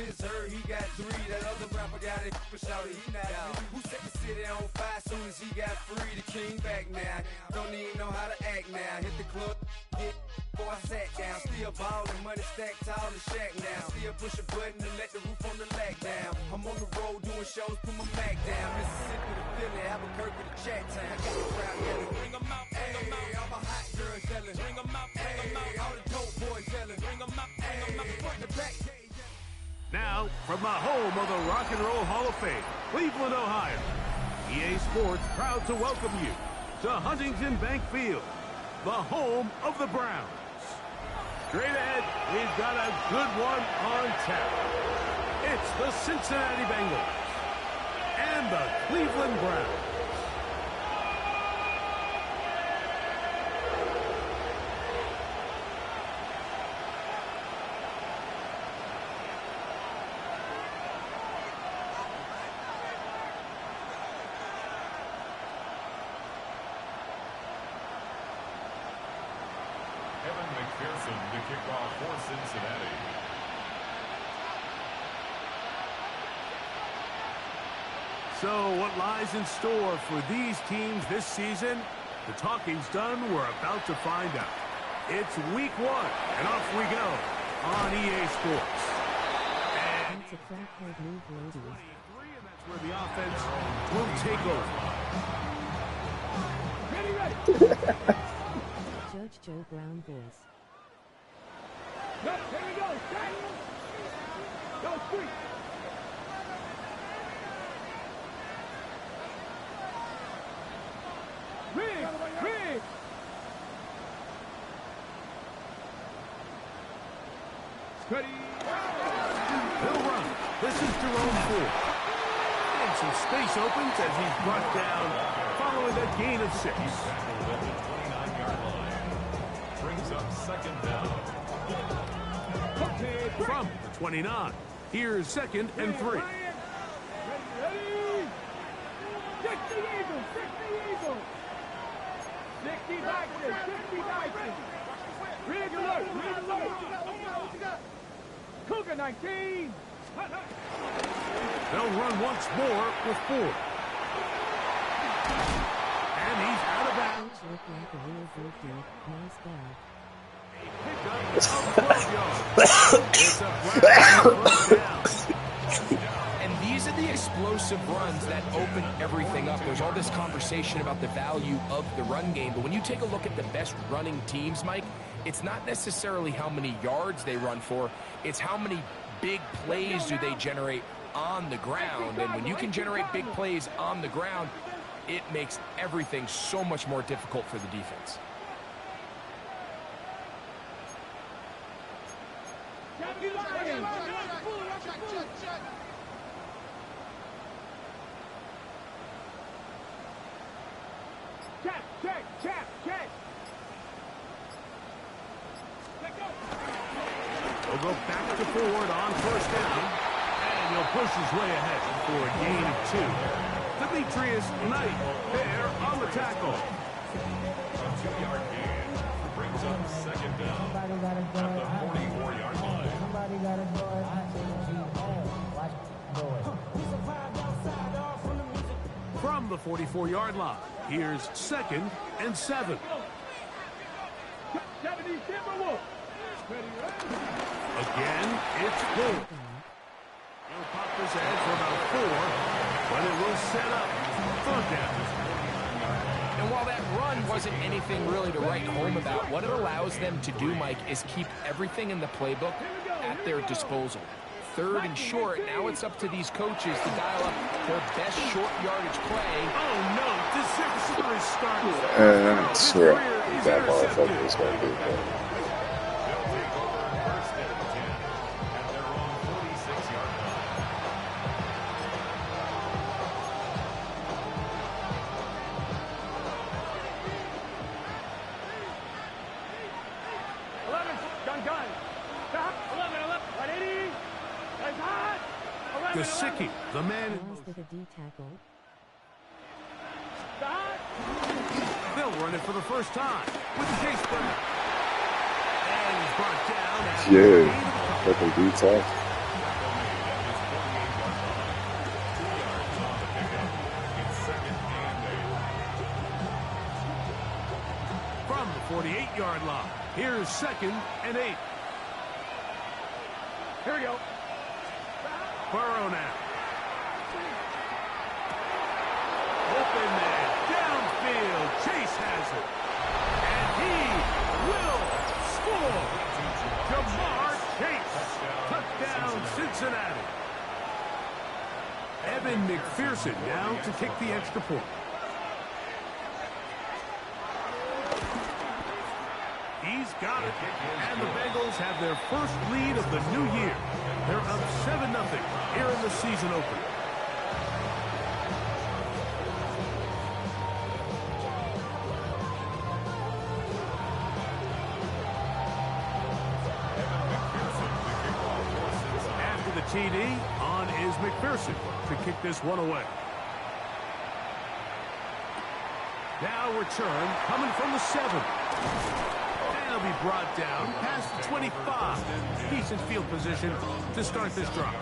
his hurt, he got 3. That other rapper got it for shouting, he not me. Who set the city on fire soon as he got free? The king back now, don't even know how to act now. Hit the club, get before I sat down. Still ballin', money stacked tall in the shack now. Still push a button to let the roof on the lag down. I'm on the road doing shows, put my Mac down. Mississippi to Philly, Albuquerque to Chat Town. Got the crowd yelling, bring 'em out, bring 'em out. All my hot girls yelling, bring 'em out, bring 'em out. All the dope boys yelling, bring 'em out, bring 'em out. Front to back. Now, from the home of the Rock and Roll Hall of Fame, Cleveland, Ohio, EA Sports proud to welcome you to Huntington Bank Field, the home of the Browns. Straight ahead, we've got a good one on tap. It's the Cincinnati Bengals and the Cleveland Browns. The kickoff for Cincinnati. So what lies in store for these teams this season? The talking's done. We're about to find out. It's week 1, and off we go on EA Sports. And that's a crackhead move, ladies. And that's where the offense will take over. Ready. Judge Joe Brown voice. No, here we go. Go, 3. Rig. Steady. He'll run. This is Jerome Ford. And some space opens as he's brought down following a gain of 6. Brings up second down. From the 29, here's 2nd and 3. Ready. Check the eagle. 60 back there. Rig alert. What you got? Cougar 19. They'll run once more with 4. And he's out of bounds. Look like a real good dude. Nice guy. And these are the explosive runs that open everything up. There's all this conversation about the value of the run game, but when you take a look at the best running teams, Mike, it's not necessarily how many yards they run for, it's how many big plays do they generate on the ground. And when you can generate big plays on the ground, it makes everything so much more difficult for the defense. Check. He'll go back to Ford on 1st down, and he'll push his way ahead for a gain of 2. Demetrius Knight there on the tackle. A 2-yard gain brings up second down at the 44-yard line. Somebody gotta go From the 44-yard line, here's 2nd and 7. Again, it's Ford. He'll pop his head for about 4, but it will set up 3rd down. And while that run wasn't anything really to write home about, what it allows them to do, Mike, is keep everything in the playbook at their disposal. 3rd and short, now it's up to these coaches to dial up their best short yardage play. Oh no, disastrous start. I swear, that motherfucker is going to do that. They'll take over 1st and 10 at their own 46-yard line. Gesicki, the man. With a D tackle. They'll run it for the first time with the case burner. And he's brought down. Yeah, fucking D-tackle. 48-yard line. Here's 2nd and 8. Here we go. Burrow now. Open man. Downfield. Chase has it. And he will score. Jamar Chase. Touchdown, Cincinnati. Evan McPherson now to kick the extra point. He's got it. And the Bengals have their first lead of the new year. They're up 7-0 here in the season opener. After the TD, on is McPherson to kick this one away. Now return coming from the 7. He'll be brought down past the 25. Decent field position to start this drive.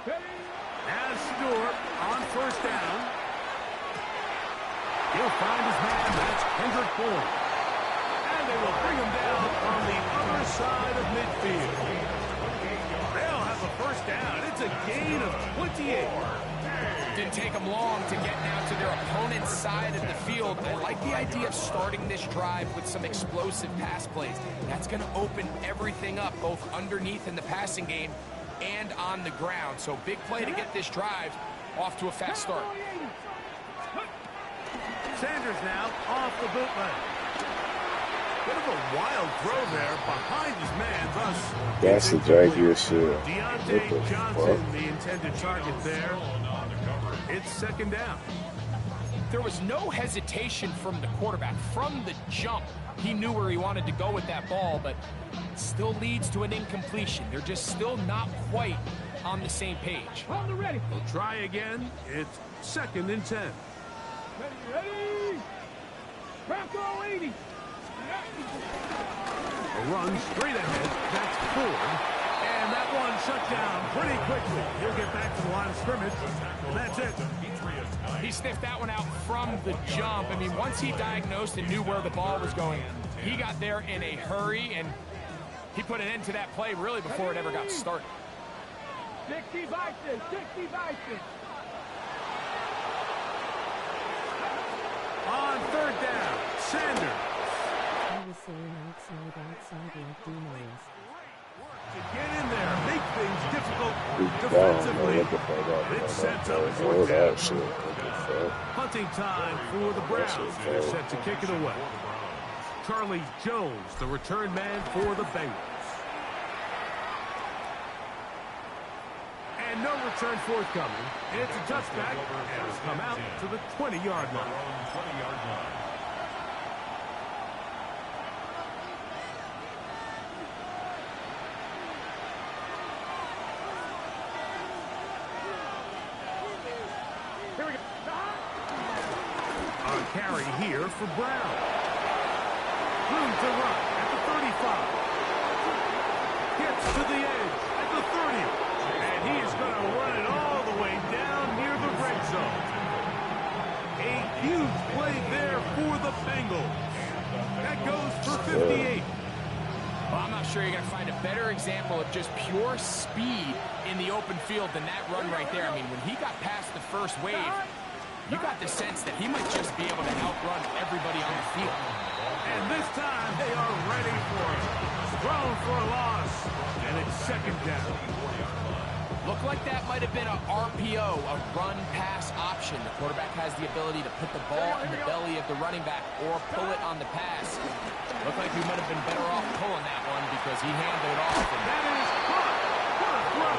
As Stewart on first down. He'll find his man. That's Kendrick Bourne. And they will bring him down on the other side of midfield. They'll have a first down. It's a gain of 28. Didn't take them long to get now to their opponent's side of the field. I like the idea of starting this drive with some explosive pass plays. That's going to open everything up, both underneath in the passing game and on the ground. So big play to get this drive off to a fast start. Sanders now off the bootleg. Bit of a wild throw there behind his man. Thus, That's the jankiest shit. Deontay Johnson, the intended target there. It's 2nd down. There was no hesitation from the quarterback. From the jump, he knew where he wanted to go with that ball, but it still leads to an incompletion. They're just still not quite on the same page. On the ready. We'll try again. It's 2nd and 10. Ready. Bronco 80. A run straight ahead. That's Ford. And that one shut down pretty quickly. He'll get back to the line of scrimmage. And that's it. He sniffed that one out from the jump. I mean, once he diagnosed and knew where the ball was going, he got there in a hurry, and he put an end to that play really before it ever got started. 60 Bison. 60 Bison. On 3rd down, Sanders. I was saying outside left Dino's. To get in there, make things difficult Down, defensively. what the fuck up, It sets up man? fourth That down. shit. What the fuck? Hunting time for the Browns. They're set to kick it away. Charlie Jones, the return man for the Bengals. And no return forthcoming. It's a touchback, and it's come out to the 20-yard line. Here we go. On carry here for Brown. Room to run at the 35. Gets to the edge at the 30. And he is going to run it all the way down near the red zone. A huge play there for the Bengals. That goes for 58. Well, I'm not sure you're going to find a better example of just pure speed in the open field than that run right there. I mean, when he got past the first wave, you got the sense that he might just be able to outrun everybody on the field. And this time they are ready for it. Thrown for a loss. And it's 2nd down. Looked like that might have been a RPO, a run-pass option. The quarterback has the ability to put the ball in the belly of the running back or pull it on the pass. Looked like he might have been better off pulling that one because he handled it off. And That is caught. What a throw.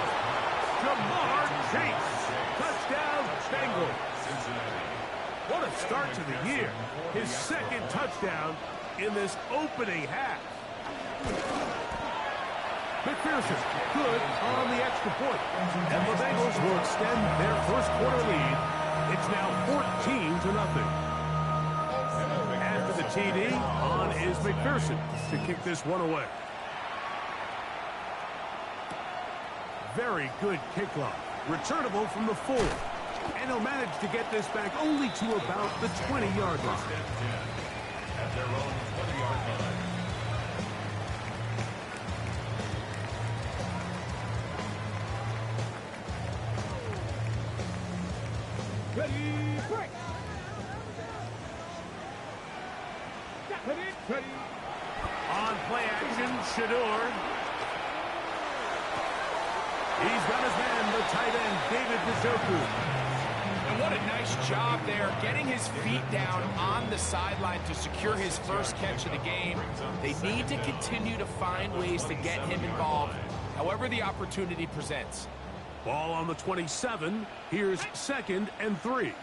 Jamar Chase. Touchdown, Bengals. What a start to the year. His 2nd touchdown in this opening half. McPherson, good on the extra point. And the Bengals will extend their first quarter lead. It's now 14-0. TD on is McPherson to kick this one away. Very good kickoff. Returnable from the 4. And he'll manage to get this back only to about the 20-yard line. At their own 20-yard line. Ready, break. Ready. On play action, Shador. He's got his man, the tight end, David Njoku. And what a nice job there, getting his feet down on the sideline to secure his first catch of the game. They need to continue to find ways to get him involved, however the opportunity presents. Ball on the 27. Here's 2nd and 3.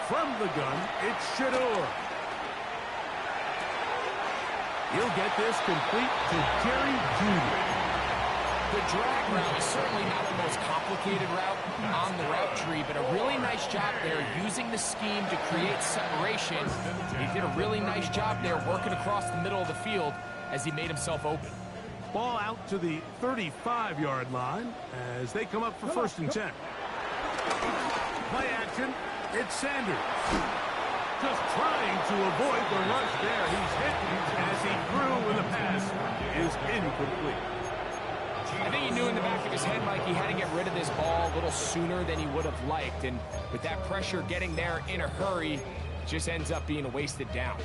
From the gun, it's Shador. He'll get this complete to Jerry Jeudy. The drag route is certainly not the most complicated route on the route tree, but a really nice job there using the scheme to create separation. He did a really nice job there working across the middle of the field as he made himself open. Ball out to the 35-yard line as they come up for 1st and 10. Play action, it's Sanders. Just trying to avoid the rush there. He's hit as he threw when the pass is incomplete. I think he knew in the back of his head, Mike, he had to get rid of this ball a little sooner than he would have liked. And with that pressure getting there in a hurry, it just ends up being a wasted down.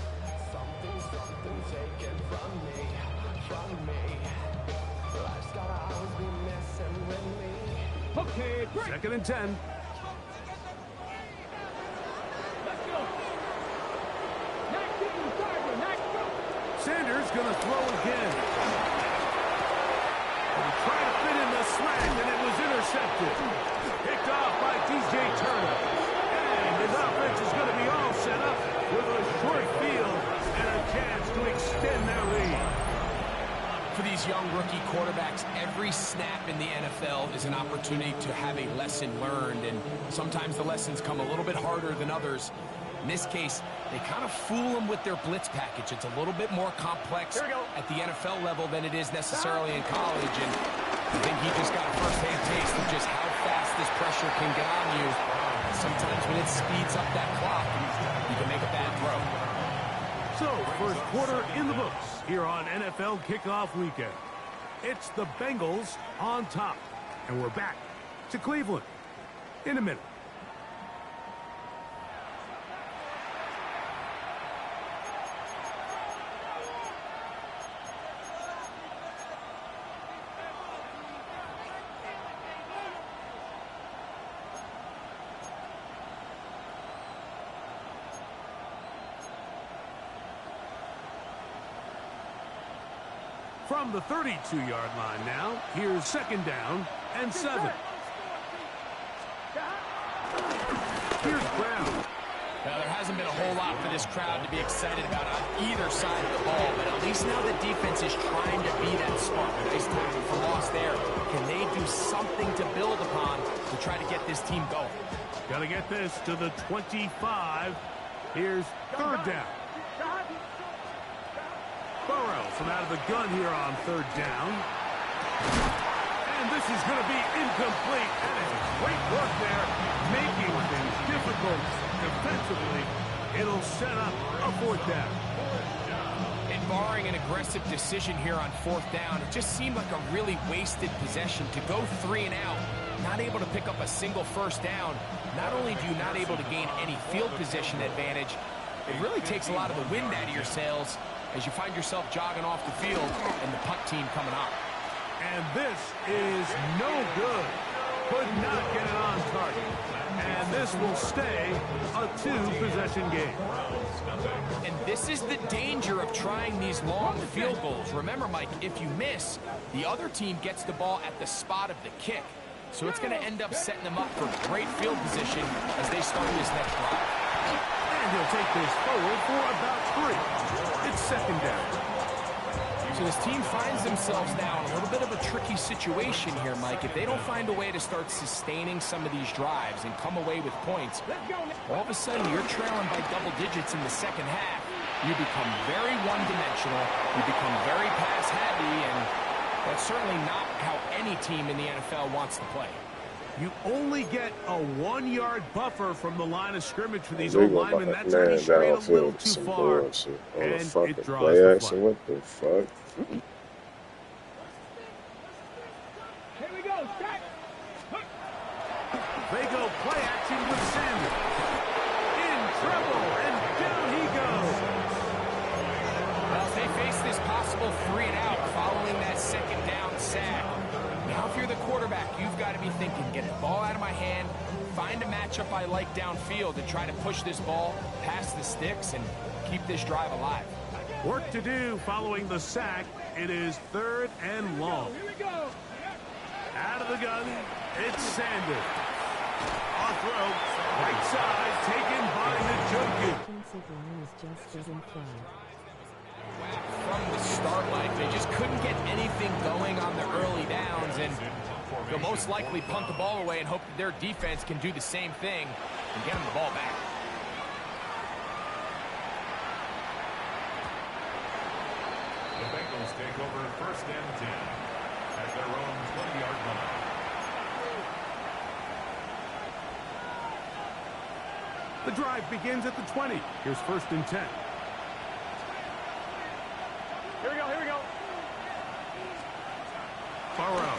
Okay, break. 2nd and 10. Let's go. Next go. Sanders going to throw again. Trying to fit in the slant, and it was intercepted. Picked off by DJ Turner. And his offense is going to be all set up with a short field and a chance to extend their lead. For these young rookie quarterbacks, every snap in the NFL is an opportunity to have a lesson learned, and sometimes the lessons come a little bit harder than others. In this case, they kind of fool them with their blitz package. It's a little bit more complex at the NFL level than it is necessarily in college, and I think he just got a first-hand taste of just how fast this pressure can get on you. Sometimes when it speeds up that clock, you can make a bad throw. So, first quarter in the books here on NFL Kickoff Weekend. It's the Bengals on top, and we're back to Cleveland in a minute. From the 32-yard line now, here's 2nd down and 7. Here's Brown. Now, there hasn't been a whole lot for this crowd to be excited about on either side of the ball, but at least now the defense is trying to be that spark. Nice tackle for loss there. Can they do something to build upon to try to get this team going? Got to get this to the 25. Here's 3rd down. Burrow from out of the gun here on 3rd down. And this is going to be incomplete. And it's great work there, making things difficult defensively. It'll set up a 4th down. And barring an aggressive decision here on 4th down, it just seemed like a really wasted possession to go 3 and out, not able to pick up a single 1st down. Not only do you not able to gain any field position advantage, it really takes a lot of the wind out of your sails as you find yourself jogging off the field and the punt team coming up. And this is no good. Could not get it on target. And this will stay a 2-possession game. And this is the danger of trying these long field goals. Remember, Mike, if you miss, the other team gets the ball at the spot of the kick. So it's going to end up setting them up for great field position as they start this next drive. And he'll take this forward for about 3. It's 2nd down. So this team finds themselves now in a little bit of a tricky situation here, Mike. If they don't find a way to start sustaining some of these drives and come away with points, all of a sudden you're trailing by double digits in the 2nd half. you become very one-dimensional, you become very pass-heavy, and that's certainly not how any team in the NFL wants to play. You only get a 1-yard buffer from the line of scrimmage for these They old go linemen. behind That's already straight a little downfield too some far. bullshit. On And a fucking it draws play the action. flag. What the fuck? Here we go. Stack. They go play action with Sanders. In trouble, and down he goes. Well, they face this possible 3 and out following that second down sack. Now, if you're the quarterback, you've got to be thinking, get the ball out of my hand, find a matchup I like downfield, and try to push this ball past the sticks and keep this drive alive. Work to do following the sack. It is 3rd and long. Here we go. Out of the gun, it's Sanders. Off throw, right side, taken by Njoku. Offensive line is just getting fly. From the start, Mike, they just couldn't get anything going on the early downs, and they'll most likely punt the ball away and hope that their defense can do the same thing and get them the ball back. The Bengals take over 1st and 10 at their own 20-yard line. The drive begins at the 20. Here's 1st and 10. Here we go. Here we go. Burrow.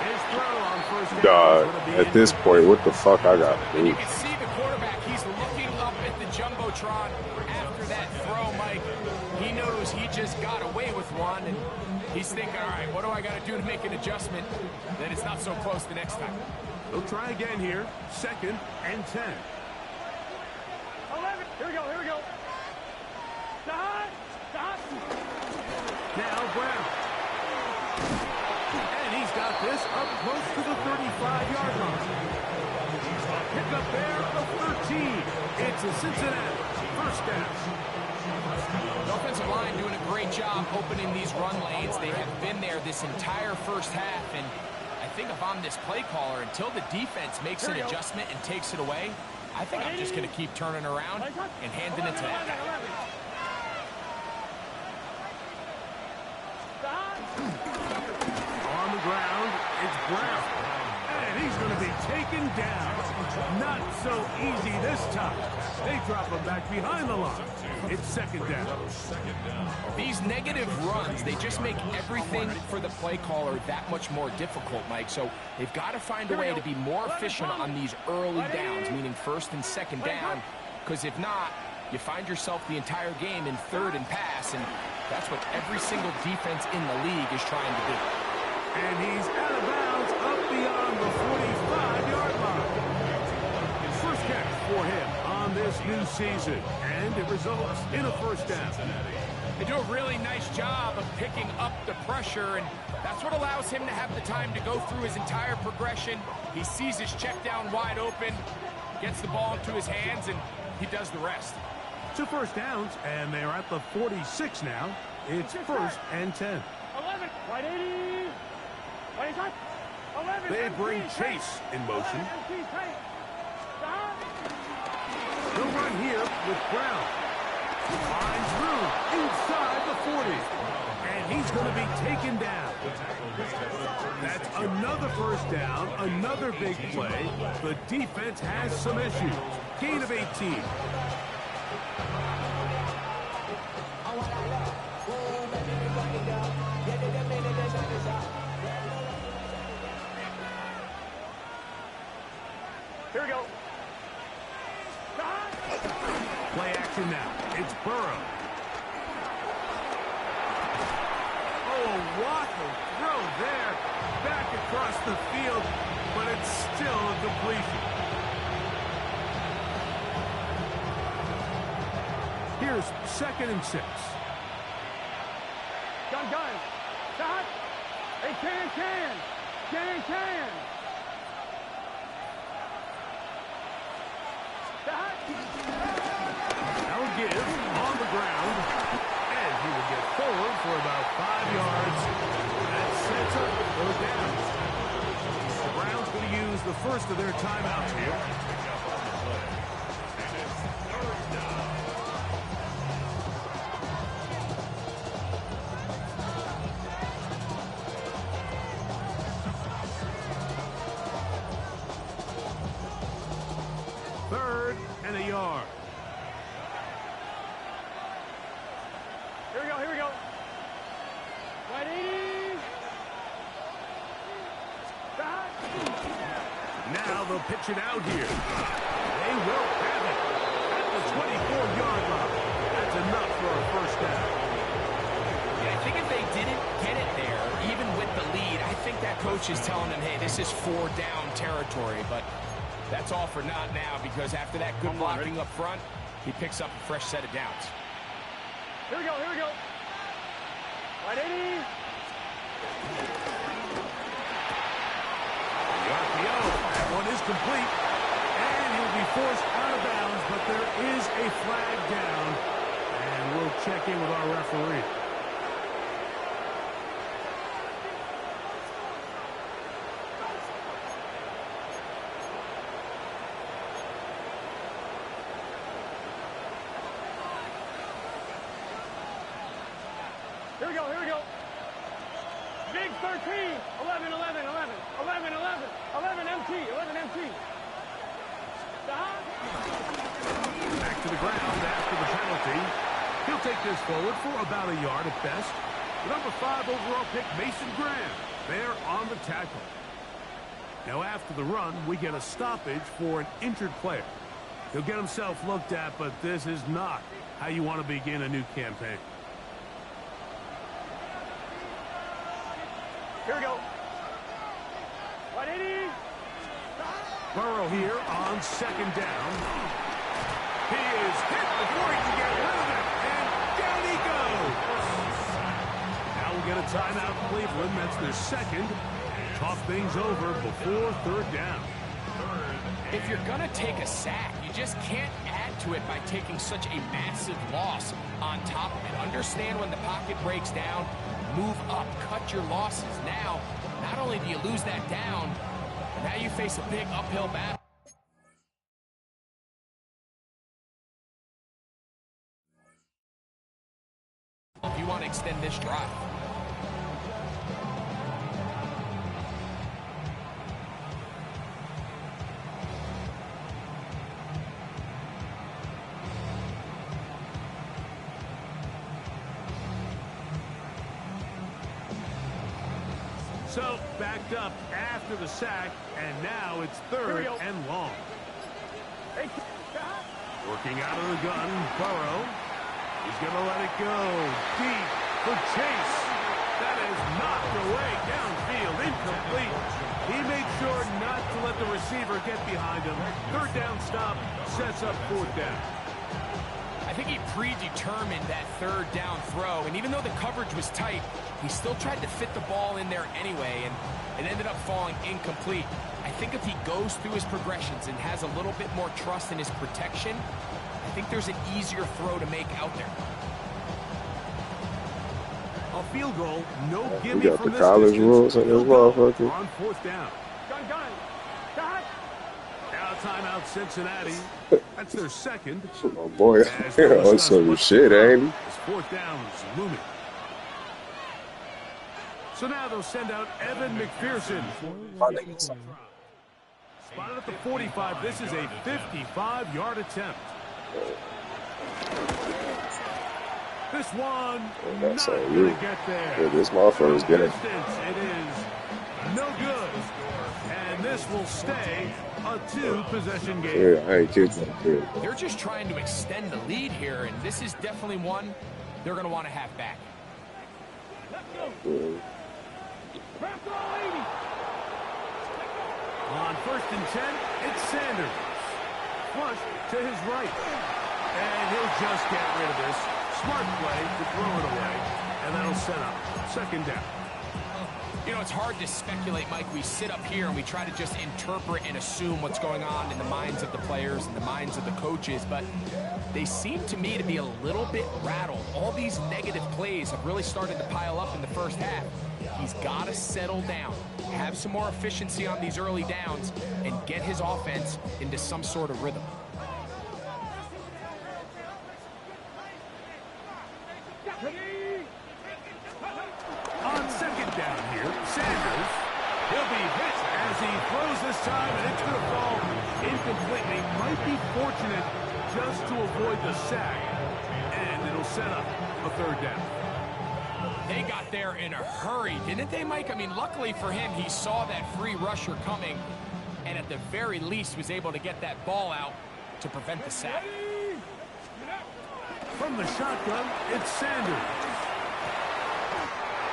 His throw on 1st down. God, is gonna be at this point, what the fuck I got to And you do? can see the quarterback, he's looking up at the Jumbotron after that throw, Mike. He knows he just got away with one, and he's thinking, all right, what do I got to do to make an adjustment that it's not so close the next time? They'll try again here. 2nd and 10. 11. Here we go. Here we go. Stop. Stop. Now Brown. And he's got this up close to the 35-yard line. Pick up there of 13. It's a Cincinnati 1st down. The offensive line doing a great job opening these run lanes. They have been there this entire first half, and I think if I'm this play caller, until the defense makes an adjustment and takes it away, I think I'm just going to keep turning around and handing it to that guy. On the ground, it's Brown. And he's going to be taken down. Not so easy this time. They drop him back behind the line. It's 2nd down. These negative runs, they just make everything for the play caller that much more difficult, Mike. So they've got to find a way to be more efficient on these early downs, meaning 1st and 2nd down, because if not, you find yourself the entire game in 3rd and pass, and that's what every single defense in the league is trying to do. And he's out of bounds up beyond the 45-yard line. First catch for him on this new season, and it results in a 1st down. They do a really nice job of picking up the pressure, and that's what allows him to have the time to go through his entire progression. He sees his check down wide open, gets the ball into his hands, and he does the rest. 2 1st downs, and they're at the 46 now. It's 1st and 10. 11. Right 80. Right shot. 11. They bring Chase in motion. Stop. They'll run here with Brown. Finds room inside the 40. And he's going to be taken down. That's another 1st down, another big play. The defense has some issues. Gain of 18. Here we go. Play action now. It's Burrow. Oh, a waffle throw there. Back across the field, but it's still a completion. Here's 2nd and 6. Gun. Shot. Hey, can. Now give on the ground, and he will get forward for about 5 yards. That sets up the 3rd down. The Browns going to use the first of their timeouts here. and a yard. Here we go, here we go. Right 80. Back. Now they'll pitch it out here. They will have it at the 24-yard line. That's enough for a first down. Yeah, I think if they didn't get it there, even with the lead, I think that coach is telling them, hey, this is 4-down territory. But that's all for naught now, because after that good blocking up front, he picks up a fresh set of downs. Here we go, here we go. Right 80. The RPO, that one is complete. And he'll be forced out of bounds, but there is a flag down. And we'll check in with our referee. Here we go, here we go. Big 13, 11, 11, 11, 11, 11, 11 MT, 11 MT. Back to the ground after the penalty. He'll take this forward for about a yard at best. The number 5 overall pick, Mason Graham, there on the tackle. Now after the run, we get a stoppage for an injured player. He'll get himself looked at, but this is not how you want to begin a new campaign. Here we go. 180. Burrow here on second down. He is hit before he can get rid of it, and down he goes. Now we'll get a timeout in Cleveland. That's their second. Talk things over before third down. If you're going to take a sack, you just can't add to it by taking such a massive loss on top of it. Understand when the pocket breaks down, move up, cut your losses. Now, not only do you lose that down, now you face a big uphill battle. If you want to extend this drive. So, backed up after the sack, and now it's third and long. Working out of the gun, Burrow. He's going to let it go deep for Chase. That is knocked away downfield, incomplete. He made sure not to let the receiver get behind him. Third down stop sets up fourth down. I think he predetermined that third down throw, and even though the coverage was tight, he still tried to fit the ball in there anyway, and it ended up falling incomplete. I think if he goes through his progressions and has a little bit more trust in his protection, I think there's an easier throw to make out there. A field goal, no gimme We got from the this college distance. rules in this motherfucker. On fourth down. Gun. Now timeout Cincinnati. That's their second. Oh boy, on some shit, ain't he? His fourth down is looming. So now they'll send out Evan McPherson. Spotted at the 45. This is a 55-yard attempt. This one That's not on going you. to get there. Yeah, this motherfucker's good. Distance, it is no good. And this will stay a two-possession game. Yeah, I ain't kidding. Yeah. They're just trying to extend the lead here, and this is definitely one they're going to want to have back. On first and 10, it's Sanders. Flush to his right. And he'll just get rid of this. Smart play to throw it away. And that'll set up second down. You know, it's hard to speculate, Mike. We sit up here and we try to just interpret and assume what's going on in the minds of the players and the minds of the coaches, but they seem to me to be a little bit rattled. All these negative plays have really started to pile up in the first half. He's got to settle down, have some more efficiency on these early downs, and get his offense into some sort of rhythm. On second down here, Sanders. He'll be hit as he throws this time, and it's going to fall Incomplete. They might be fortunate just to avoid the sack. And it'll set up a third down. They got there in a hurry, didn't they, Mike? I mean, luckily for him, he saw that free rusher coming and at the very least was able to get that ball out to prevent the sack. From the shotgun, it's Sanders.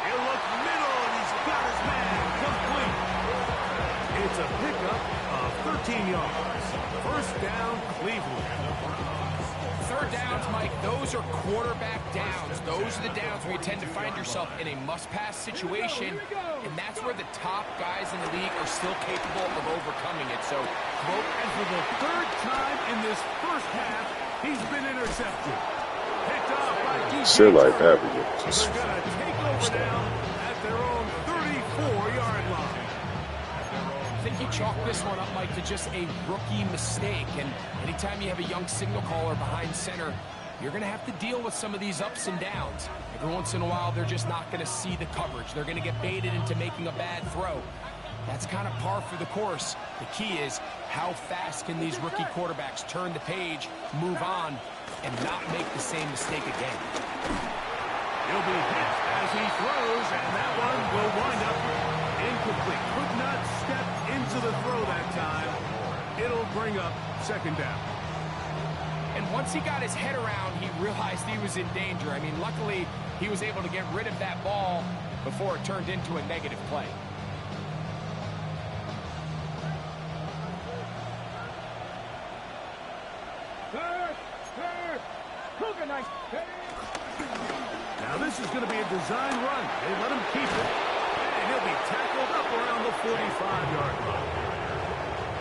He'll look middle, and he's got his man complete. It's a pickup of 13 yards. First down, Cleveland. Third downs, Mike, those are quarterback downs. Those are the downs where you tend to find yourself in a must-pass situation, and that's where the top guys in the league are still capable of overcoming it. So, And for the third time in this first half, he's been intercepted. Picked off by DJ. Still like averaging. They're going to take over now at their own 34-yard line. I think you chalk this one up, Mike, to just a rookie mistake. And anytime you have a young signal caller behind center, you're going to have to deal with some of these ups and downs. Every once in a while, they're just not going to see the coverage. They're going to get baited into making a bad throw. That's kind of par for the course. The key is how fast can these rookie quarterbacks turn the page, move on, and not make the same mistake again. He'll be hit as he throws, and that one will wind up incomplete. Could not step into the throw that time. It'll bring up second down. And once he got his head around, he realized he was in danger. I mean, luckily, he was able to get rid of that ball before it turned into a negative play. Now this is going to be a design run. They let him keep it. And he'll be tackled up around the 45-yard line.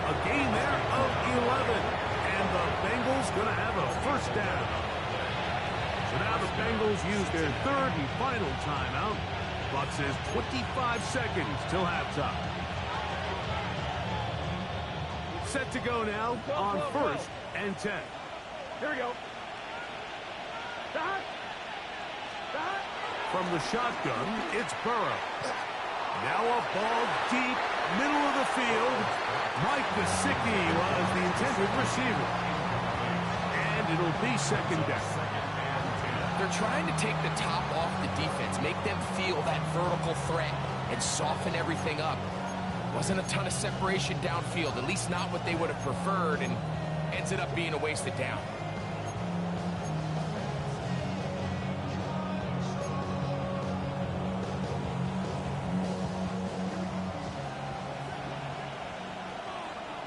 A gain there of 11. And the Bengals going to have a first down. So now the Bengals use their third and final timeout. Clock says 25 seconds till halftime. Set to go now on first and 10. Here we go. From the shotgun, it's Burrow. Now a ball deep, middle of the field. Mike Gesicki was the intended receiver. And it'll be second down. They're trying to take the top off the defense, make them feel that vertical threat, and soften everything up. Wasn't a ton of separation downfield, at least not what they would have preferred, and ended up being a wasted down.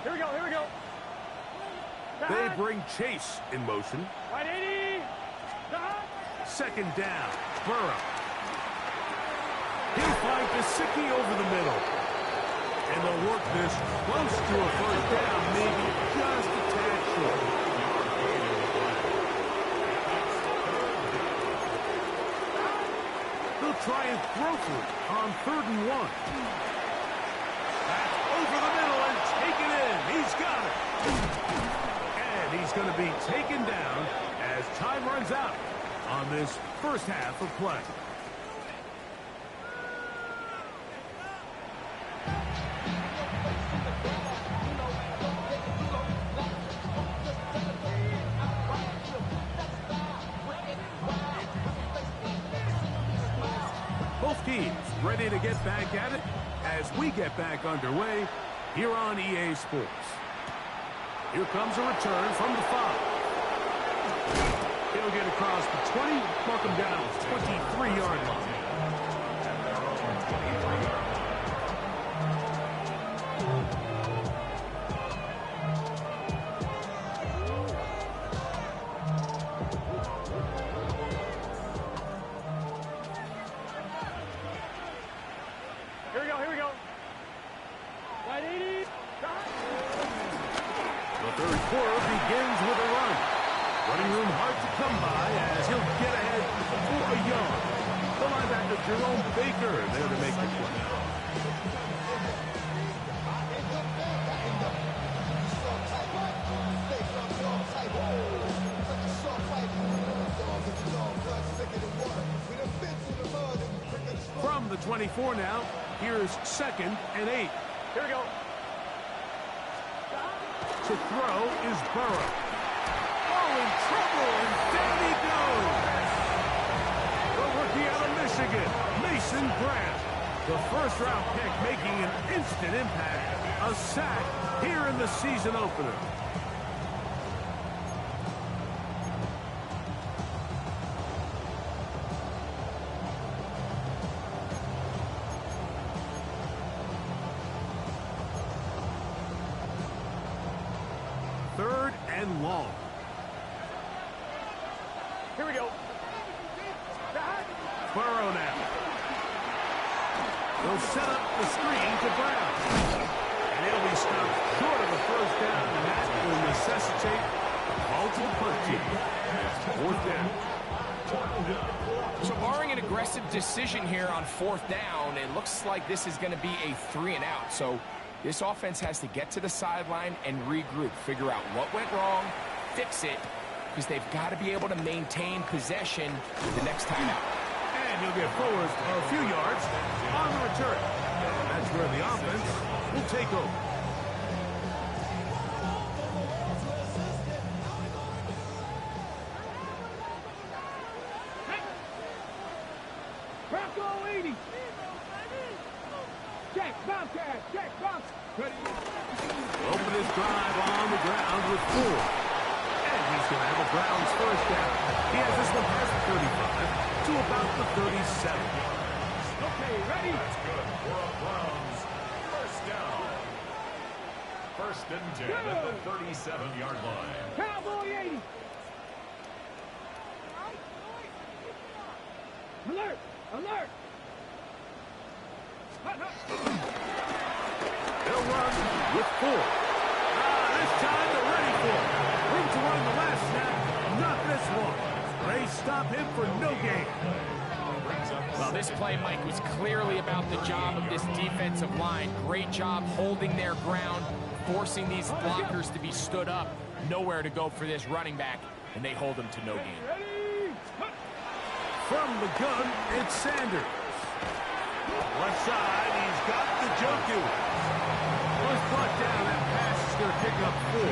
Here we go. They bring Chase in motion. Right 80. Second down, Burrow. He'll find Gesicki over the middle. And they'll work this close to a first down, maybe just a tad short. They'll try and throw for it on 3rd and 1. That's over the middle and taken in. He's got it. And he's going to be taken down as time runs out on this first half of play. Both teams ready to get back at it as we get back underway here on EA Sports. Here comes a return from the 5. He'll get across the 20, mark him down 23-yard line. Here we go. Right 80. The third quarter begins with a run. Running room hard to come by as he'll get ahead for a yard. The linebacker Jerome Baker there to make the play. From the 24 now, here's 2nd and 8. Here we go. To throw is Burrow. Oh, in trouble, and down he goes. The rookie out of Michigan, Mason Grant. The first-round pick making an instant impact. A sack here in the season opener. Third and long. Here we go. Burrow now. They'll set up the screen to Brown. And he'll be stopped short of the first down, and that will necessitate multiple punches. Fourth down. So barring an aggressive decision here on fourth down, it looks like this is going to be a 3-and-out. So this offense has to get to the sideline and regroup, figure out what went wrong, fix it, because they've got to be able to maintain possession the next time out. And he'll get forward a few yards on the return. That's where the offense will take over. Bronco 80. Check, Bobcat, check, Bob. Open his drive on the ground with 4. And he's going to have a Browns first down. He has this one past the 35 to about the 37. Okay, ready? That's good for a Browns first down. First and 10 at the 37-yard line. Cowboy 80. Alert, alert. They'll run with 4. This time they're ready for it. Room to run the last snap, not this one. They stop him for no gain. Well, this play, Mike, was clearly about the job of this defensive line. Great job holding their ground, forcing these blockers to be stood up. Nowhere to go for this running back, and they hold him to no gain. From the gun, it's Sanders. Left side, he's got the Joku. First brought down, that pass is going to pick up 4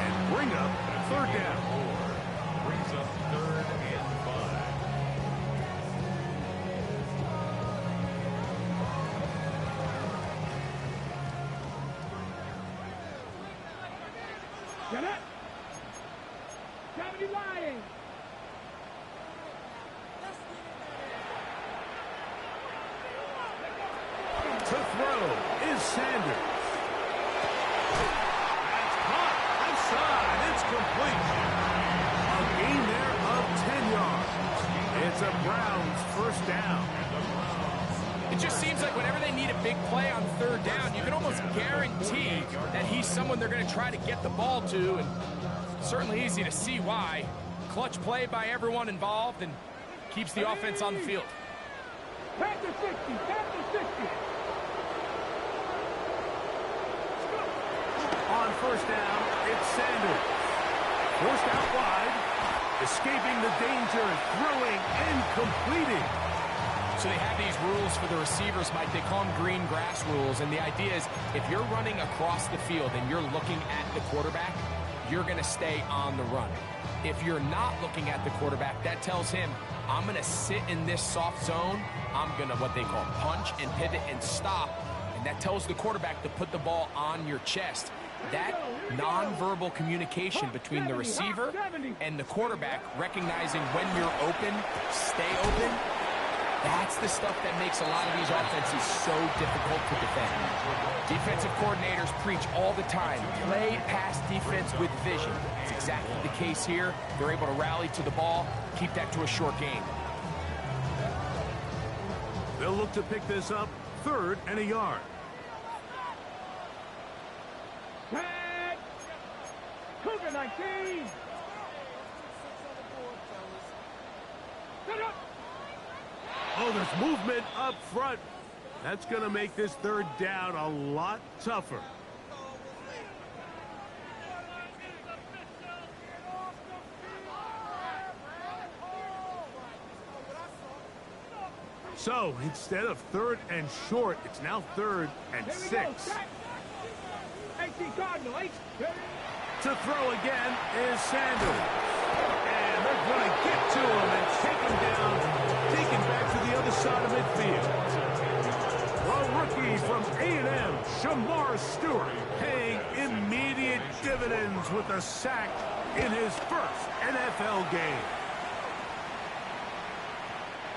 and bring up third down. Brings up 3rd and 5. Get it. Gravity lying. To throw is Sanders. That's caught. Outside. It's complete. A gain there of 10 yards. It's a Browns first down. It just seems like whenever they need a big play on third down, you can almost guarantee that he's someone they're going to try to get the ball to, and certainly easy to see why. Clutch play by everyone involved and keeps the offense on the field. Back to 60, back to 60. On first down, it's Sanders. Forced out wide, escaping the danger, throwing and completing. So they have these rules for the receivers, Mike. They call them green grass rules, and the idea is if you're running across the field and you're looking at the quarterback, you're going to stay on the run. If you're not looking at the quarterback, that tells him, I'm going to sit in this soft zone. I'm going to, what they call, punch and pivot and stop. And that tells the quarterback to put the ball on your chest. That nonverbal communication between the receiver and the quarterback, recognizing when you're open, stay open, that's the stuff that makes a lot of these offenses so difficult to defend. Defensive coordinators preach all the time, play pass defense with vision. It's exactly the case here. They're able to rally to the ball, keep that to a short game. They'll look to pick this up 3rd and a yard. Tag. Cougar 19. Oh, there's movement up front. That's going to make this third down a lot tougher. So, instead of 3rd and short, it's now 3rd and 6. Hey, To throw again is Sanders. And they're going to get to him and take him down, taken back to the other side of midfield. A rookie from A&M, Shamar Stewart, paying immediate dividends with a sack in his first NFL game.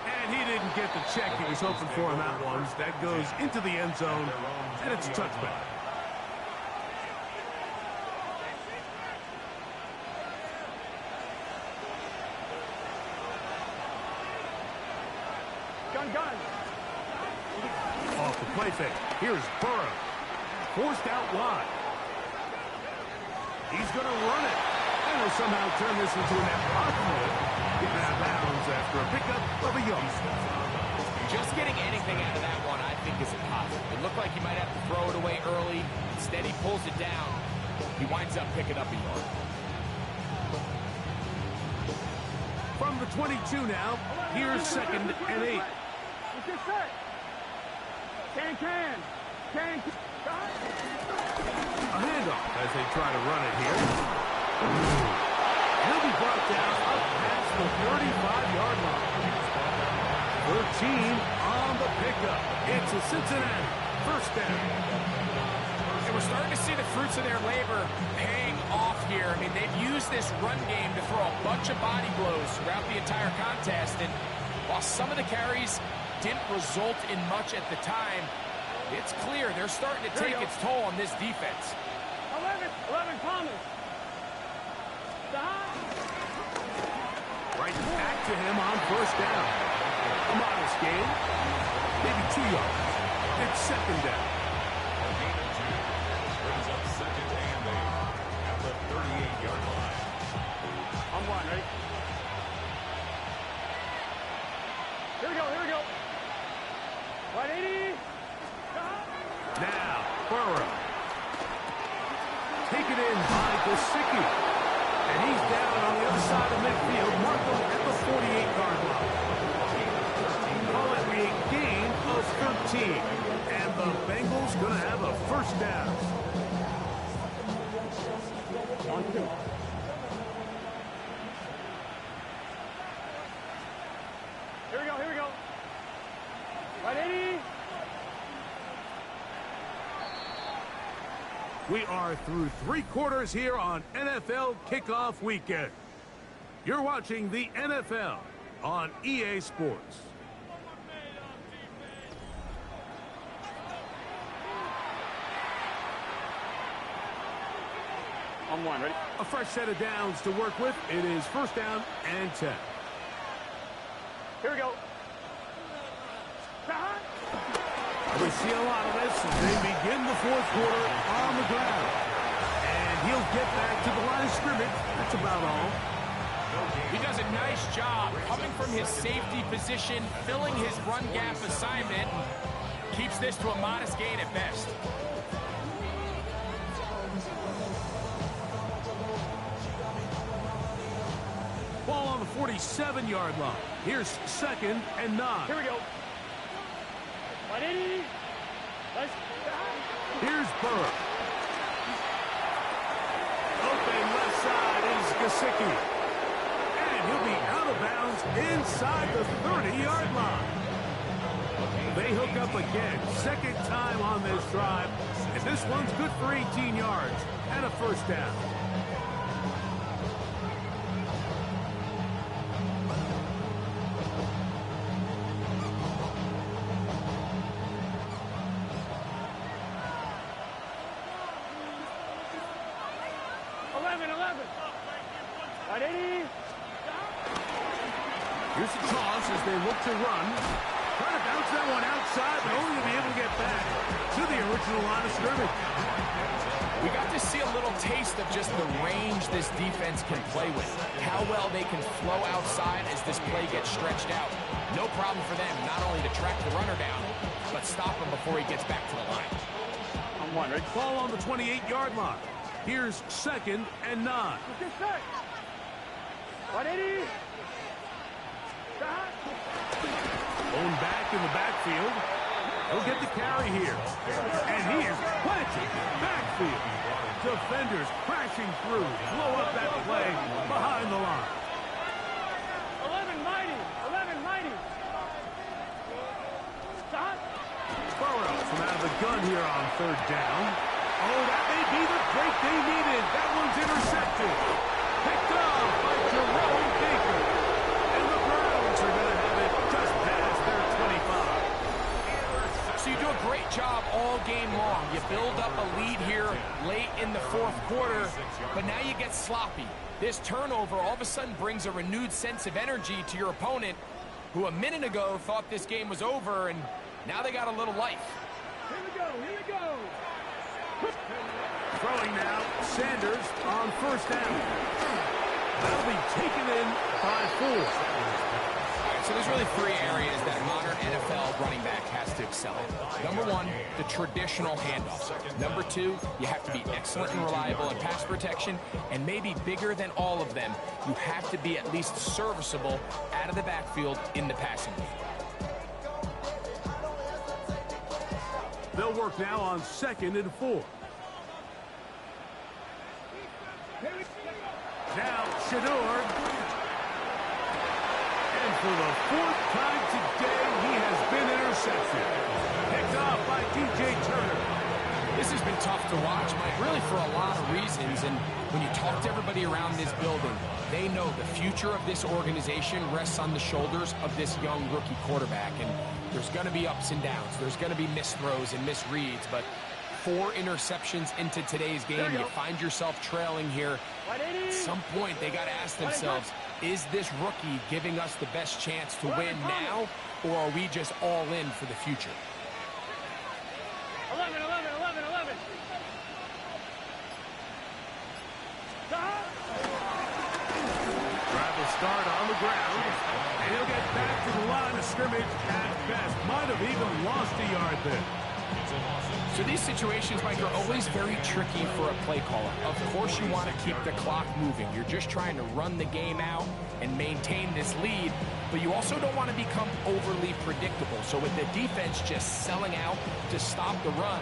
And he didn't get the check he was hoping for on that one. That goes into the end zone, and it's a touchback. Gun. Off the play fake. Here's Burrow. Forced out wide. He's going to run it. And he'll somehow turn this into an impossible. Getting out of bounds after a pickup of a yard. Just getting anything out of that one, I think, is impossible. It looked like he might have to throw it away early. Instead, he pulls it down. He winds up picking up a yard. From the 22 now, here's 2nd and 8. Get set. Can. A handoff as they try to run it here. He'll be brought down up past the 35-yard line. 13 on the pickup. It's a Cincinnati first down. And we're starting to see the fruits of their labor paying off here. I mean, they've used this run game to throw a bunch of body blows throughout the entire contest. And while some of the carries didn't result in much at the time, it's clear they're starting to take its toll on this defense. 11 Thomas. Right back to him on first down. A modest gain. Maybe 2 yards. It's 2nd down. A gain of 2. Brings up 2nd and 8 at the 38-yard line. I'm one, ready? Here we go. 180. Now, Burrow. Taken in by Gesicki. And he's down on the other side of midfield. Mark him at the 48-yard line. Call it a gain of 13. And the Bengals going to have a first down. On 2. Here we go. 180. We are through 3 quarters here on NFL Kickoff Weekend. You're watching the NFL on EA Sports. I'm one, ready? A fresh set of downs to work with. It is 1st down and 10. Here we go. We see a lot of this as they begin the 4th quarter on the ground. And he'll get back to the line of scrimmage. That's about all. He does a nice job coming from his safety position, filling his run gap assignment, keeps this to a modest gain at best. Ball on the 47-yard line. Here's 2nd and 9. Here we go. 180. Here's Burrow. Open left side is Gesicki. And he'll be out of bounds inside the 30-yard line. They hook up again. 2nd time on this drive. And this one's good for 18 yards and a first down. Here's a toss as they look to run. Trying to bounce that one outside, but only to be able to get back to the original line of scrimmage. We got to see a little taste of just the range this defense can play with. How well they can flow outside as this play gets stretched out. No problem for them not only to track the runner down, but stop him before he gets back to the line. I'm one, ready? Ball on the 28-yard line. Here's 2nd and 9. Get set. 180. Going back in the backfield. He'll get the carry here. And he is planted backfield. Defenders crashing through. Blow up that play behind the line. 11 mighty. 11 mighty. Stop. Burrow from out of the gun here on third down. Oh, that may be the break they needed. That one's intercepted. Picked off by Jerome Baker. And the Browns are going to have it just past their 25. So you do a great job all game long. You build up a lead here late in the fourth quarter, but now you get sloppy. This turnover all of a sudden brings a renewed sense of energy to your opponent, who a minute ago thought this game was over, and now they got a little life. Here we go. Here we go. Throwing now, Sanders on first down. That'll be taken in by 4. So there's really 3 areas that a modern NFL running back has to excel in. Number 1, the traditional handoffs. Number 2, you have to be excellent and reliable in pass protection. And maybe bigger than all of them, you have to be at least serviceable out of the backfield in the passing game. They'll work now on 2nd and 4. Now, Shador. And for the 4th time today, he has been intercepted. Picked off by DJ Turner. This has been tough to watch, Mike, really for a lot of reasons. And when you talk to everybody around this building, they know the future of this organization rests on the shoulders of this young rookie quarterback. And there's going to be ups and downs. There's going to be missed throws and misreads. But 4 interceptions into today's game, you find yourself trailing here. At some point, they got to ask themselves, is this rookie giving us the best chance to win now, or are we just all in for the future? 11, 11, 11, 11. Stop. Drive will start on the ground. And he'll get back to the line of scrimmage at best. Might have even lost a yard there. So these situations, Mike, are always very tricky for a play caller. Of course you want to keep the clock moving. You're just trying to run the game out and maintain this lead, but you also don't want to become overly predictable. So with the defense just selling out to stop the run,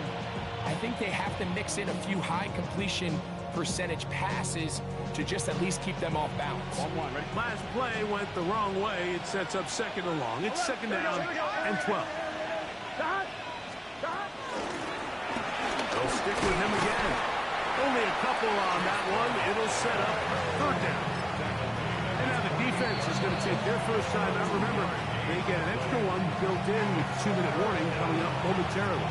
I think they have to mix in a few high completion percentage passes to just at least keep them off balance. Last play went the wrong way. It sets up 2nd and long. It's 2nd down and 12. They'll stick with him again. Only a couple on that one. It'll set up 3rd down. And now the defense is going to take their first time out. Remember, they get an extra one built in with 2-minute warning coming up momentarily.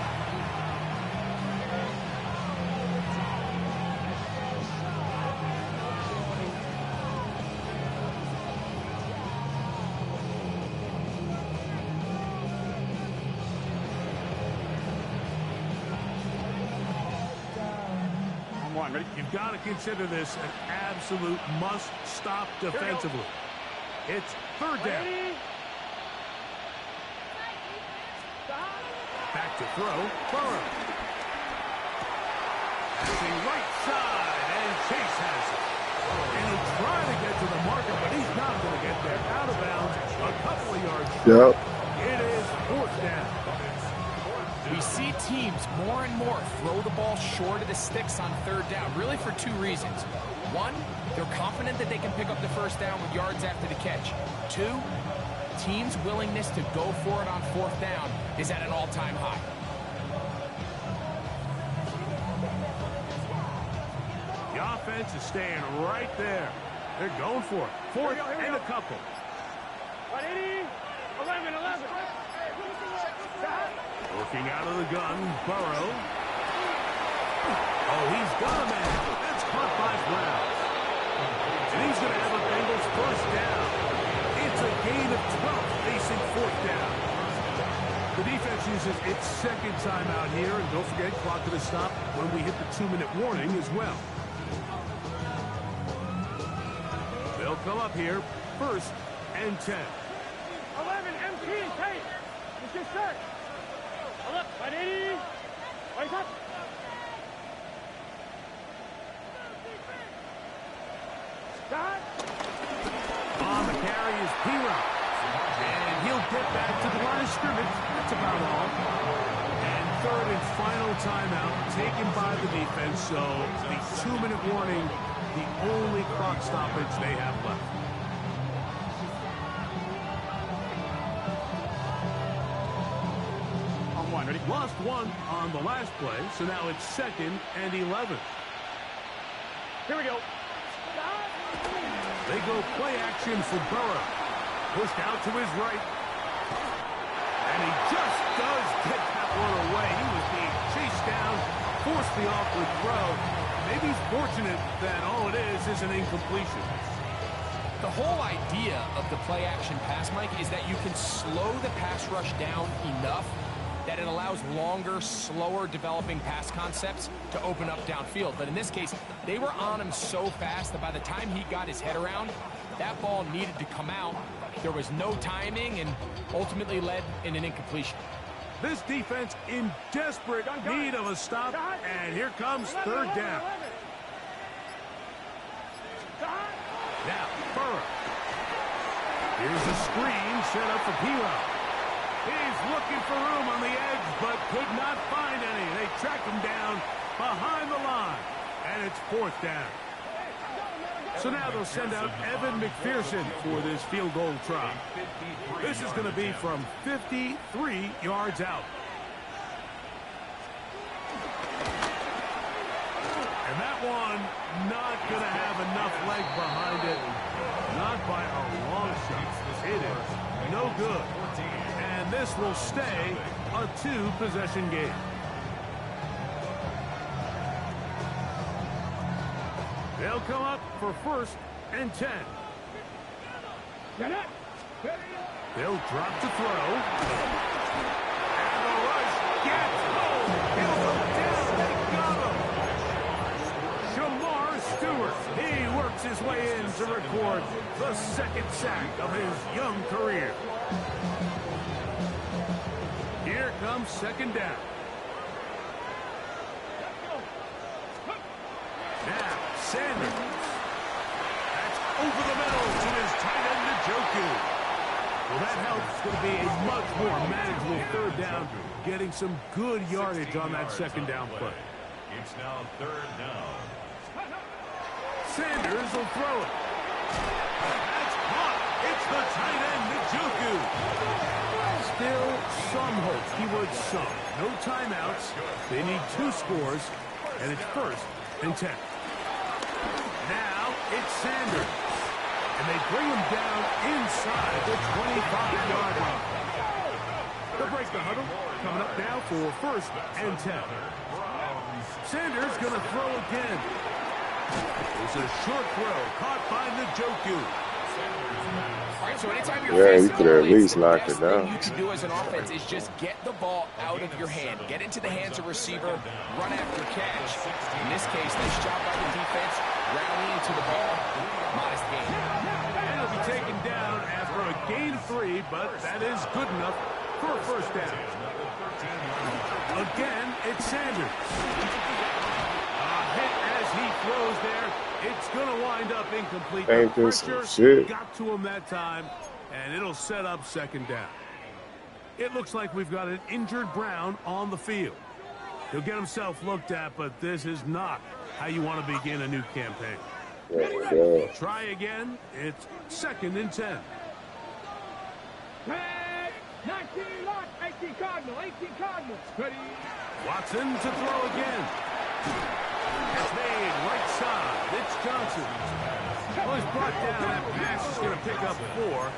You've got to consider this an absolute must-stop defensively. It's 3rd down. Back to throw. Burrow. Passing right side, and Chase has it. And he'll try to get to the marker, but he's not going to get there. Out of bounds, a couple of yards short. It is 4th down. We see teams more and more throw the ball short of the sticks on 3rd down, really for 2 reasons. 1, they're confident that they can pick up the 1st down with yards after the catch. 2, teams' willingness to go for it on 4th down is at an all-time high. The offense is staying right there. They're going for it. 4th and a couple. 11, 11. Working out of the gun, Burrow. Oh, he's got a man. That's caught by Brown. And he's going to have a Bengals 1st down. It's a gain of 12 facing 4th down. The defense uses its 2nd timeout here. And don't forget, clock to the stop when we hit the 2-minute warning as well. They'll come up here, 1st and 10. 11, MT, hey, it's your set. 180, wake up. Start. On the carry is P-Rock. And he'll get back to the line of scrimmage. That's about all. third and final timeout taken by the defense, so the 2-minute warning, the only clock stoppage they have left. On one, ready? Lost one on the last play, so now it's 2nd and 11. Here we go. They go play action for Burrow. Pushed out to his right. And he just does get that one away. He was being chased down, forced the awkward throw. Maybe he's fortunate that all it is an incompletion. The whole idea of the play action pass, Mike, is that you can slow the pass rush down enough that it allows longer, slower developing pass concepts to open up downfield. But in this case, they were on him so fast that by the time he got his head around, that ball needed to come out. There was no timing and ultimately led in an incompletion. This defense in desperate need of a stop, and here comes 3rd down. Now, Burrow. Here's a screen set up for P-Row. He's looking for room on the edge, but could not find any. They track him down behind the line, and it's 4th down. So now they'll send out Evan McPherson for this field goal try. This is going to be from 53 yards out. And that one not going to have enough leg behind it. Not by a long shot. It is no good. And this will stay a 2-possession game. They'll come up for 1st and 10. They'll drop to throw. And the rush gets home. He'll go down. They got him. Shamar Stewart. He works his way in to record the 2nd sack of his young career. Here comes 2nd down. Now, Sanders. That's over the middle to his tight end, Njoku. Well, that helps. It's going to be a much more manageable 3rd down, getting some good yardage on that 2nd down play. It's now 3rd down. Sanders will throw it. That's caught. It's the tight end, Njoku. Still some hope he would some. No timeouts. They need 2 scores, and it's 1st and 10. Now it's Sanders. And they bring him down inside the 25-yard line. They'll break the huddle. Coming up now for 1st and 10. Sanders going to throw again. It's a short throw caught by Njoku. All right, so anytime you're Yeah, you could at least knock it down. What you can do as an offense is just get the ball out of your hand. Get into the hands of receiver, run after catch. In this case, nice job by the defense, rallying to the ball. Modest gain. And it'll be taken down after a gain of 3, but that is good enough for a 1st down. Again, it's Sanders. A hit as he throws there. It's going to wind up incomplete. The pressure got to him that time, and it'll set up 2nd down. It looks like we've got an injured Brown on the field. He'll get himself looked at, but this is not how you want to begin a new campaign. Yeah. Try again. It's 2nd and 10. 19 lock, 18 Cardinal, 18 Cardinal. Ready. Watson to throw again. It's made right side. It's Johnson. Well, he's brought down. That pass is going to pick up 4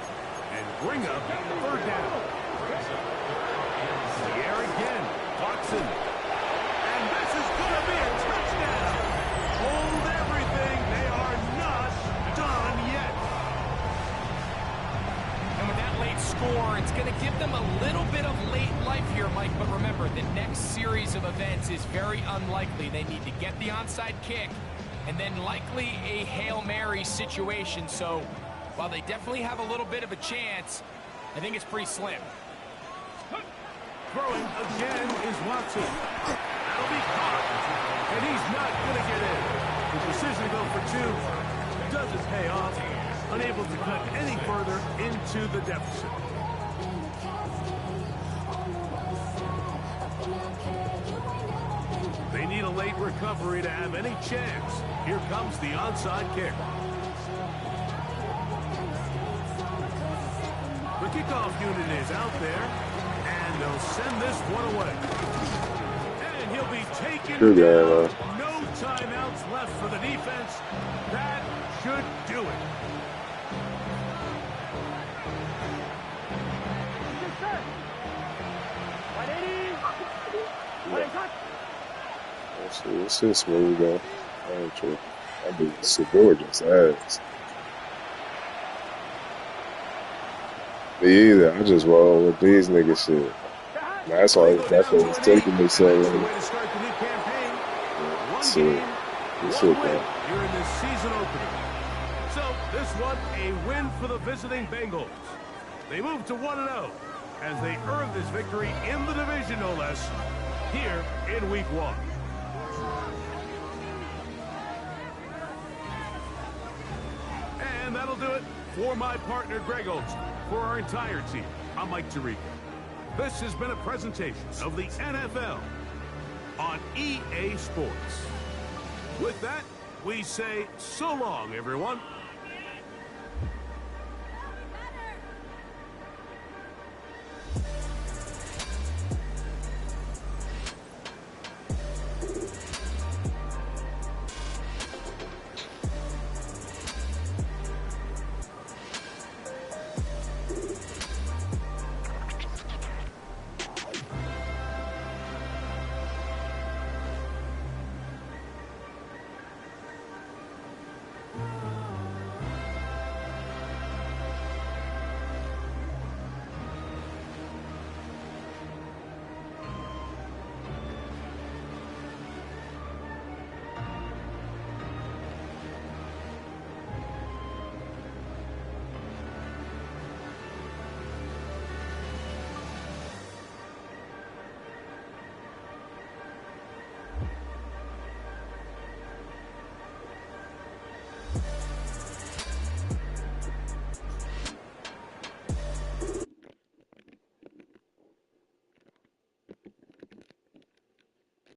and bring up 3rd down. Here again, Watson. And this is going to be a touchdown. Hold everything. They are not done yet. And with that late score, it's going to give them a little bit of late life here, Mike. But remember, the next series of events is very unlikely. They need to get the onside kick and then likely a Hail Mary situation. So while they definitely have a little bit of a chance, I think it's pretty slim. Throwing again is Watson. That'll be caught. And he's not going to get in. The decision to go for 2 doesn't pay off. Unable to cut any further into the deficit. late recovery to have any chance. Here comes the onside kick. The kickoff unit is out there, and they'll send this one away. And he'll be taken down. No timeouts left for the defense. That should do it. It's just smooth though. I mean, it's a gorgeous ass. Me either. I just roll with these niggas shit. That's why it's taking me so long. So, this shit, man. Here in this season opener. So, this one, a win for the visiting Bengals. They move to 1-0 as they earn this victory in the division, no less, here in Week 1. And that'll do it for my partner, Greg Olson. For our entire team, I'm Mike Tirico. This has been a presentation of the NFL on EA Sports. With that, we say so long, everyone.